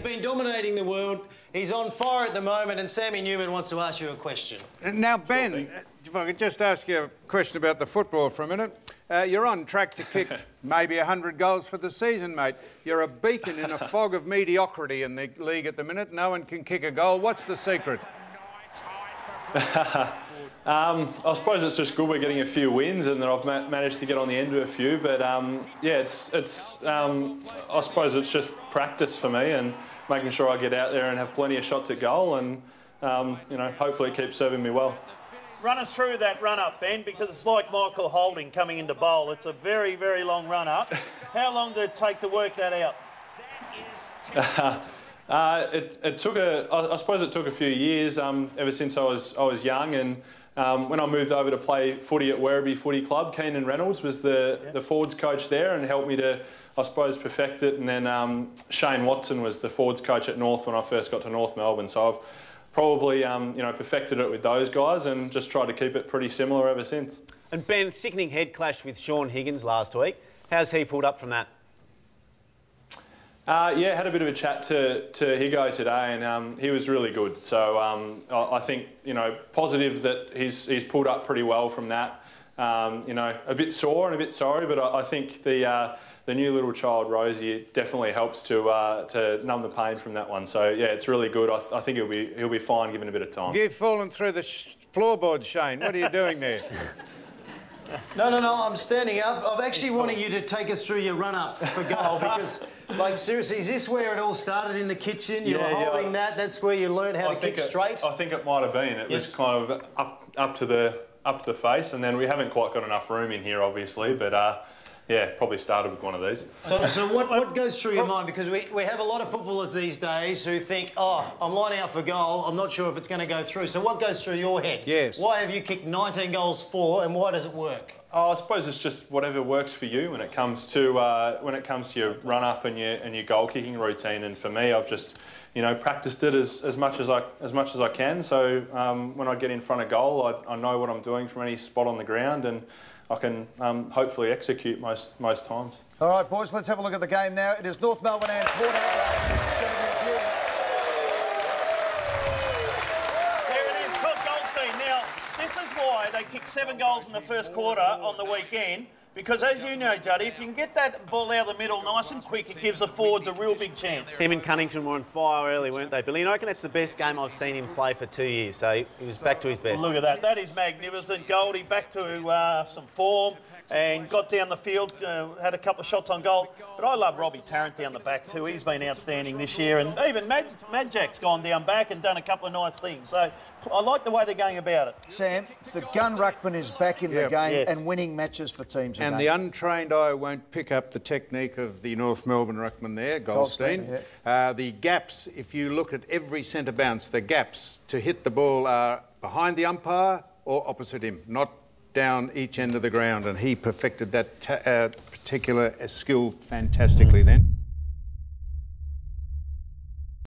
been dominating the world. He's on fire at the moment, and Sammy Newman wants to ask you a question. Now, Ben, if I could just ask you a question about the football for a minute. You're on track to kick maybe 100 goals for the season, mate. You're a beacon in a fog of mediocrity in the league at the minute. No one can kick a goal. What's the secret? I suppose it's just good we're getting a few wins and that I've managed to get on the end of a few. But yeah, I suppose it's just practice for me and making sure I get out there and have plenty of shots at goal, and you know, hopefully it keeps serving me well. Run us through that run-up, Ben, because it's like Michael Holding coming into bowl. It's a very, very long run-up. How long did it take to work that out? It took I suppose it took a few years, ever since I was young, and when I moved over to play footy at Werribee Footy Club, Keenan Reynolds was the forwards coach there and helped me to, I suppose, perfect it. And then Shane Watson was the forwards coach at North when I first got to North Melbourne. So I've probably you know, perfected it with those guys and just tried to keep it pretty similar ever since. And Ben, sickening head clash with Sean Higgins last week. How's he pulled up from that? Yeah, had a bit of a chat to Higo today, and he was really good. So I think, you know, positive that he's pulled up pretty well from that. You know, a bit sore and a bit sorry, but I think the new little child Rosie definitely helps to numb the pain from that one. So yeah, it's really good. I think he'll be fine given a bit of time. You've fallen through the floorboard, Shane. What are you doing there? No, I'm standing up. I'm actually wanting you to take us through your run-up for goal because, like, seriously, is this where it all started in the kitchen? You were holding that. That's where you learned how to kick straight. I think it might have been. It was kind of up to the face, and then we haven't quite got enough room in here, obviously, but. Yeah, probably started with one of these. So what goes through your mind? Because we have a lot of footballers these days who think, oh, I'm lining up for goal, I'm not sure if it's going to go through. So what goes through your head? Yes. Why have you kicked 19 goals for, and why does it work? Oh, I suppose it's just whatever works for you when it comes to your run-up and your goal-kicking routine. And for me, I've just, you know, practiced it as much as I can. So when I get in front of goal, I know what I'm doing from any spot on the ground, and I can hopefully execute most times. All right, boys, let's have a look at the game now. It is North Melbourne and Port Adelaide. There it is, Todd Goldstein. Now, this is why they kicked 7 goals in the first quarter on the weekend, because as you know, Juddy, if you can get that ball out of the middle nice and quick, it gives the forwards a real big chance. Him and Cunnington were on fire early, weren't they, Billy? And I reckon that's the best game I've seen him play for 2 years, so he was back to his best. Look at that. That is magnificent. Goldie back to some form and got down the field, had a couple of shots on goal. But I love Robbie Tarrant down the back too. He's been outstanding this year. And even Madjack's gone down back and done a couple of nice things. So I like the way they're going about it. Sam, the gun ruckman is back in the game and winning matches for teams again. And the untrained eye won't pick up the technique of the North Melbourne ruckman there, Goldstein. The gaps, if you look at every centre bounce, the gaps to hit the ball are behind the umpire or opposite him, not down each end of the ground, and he perfected that particular skill fantastically then.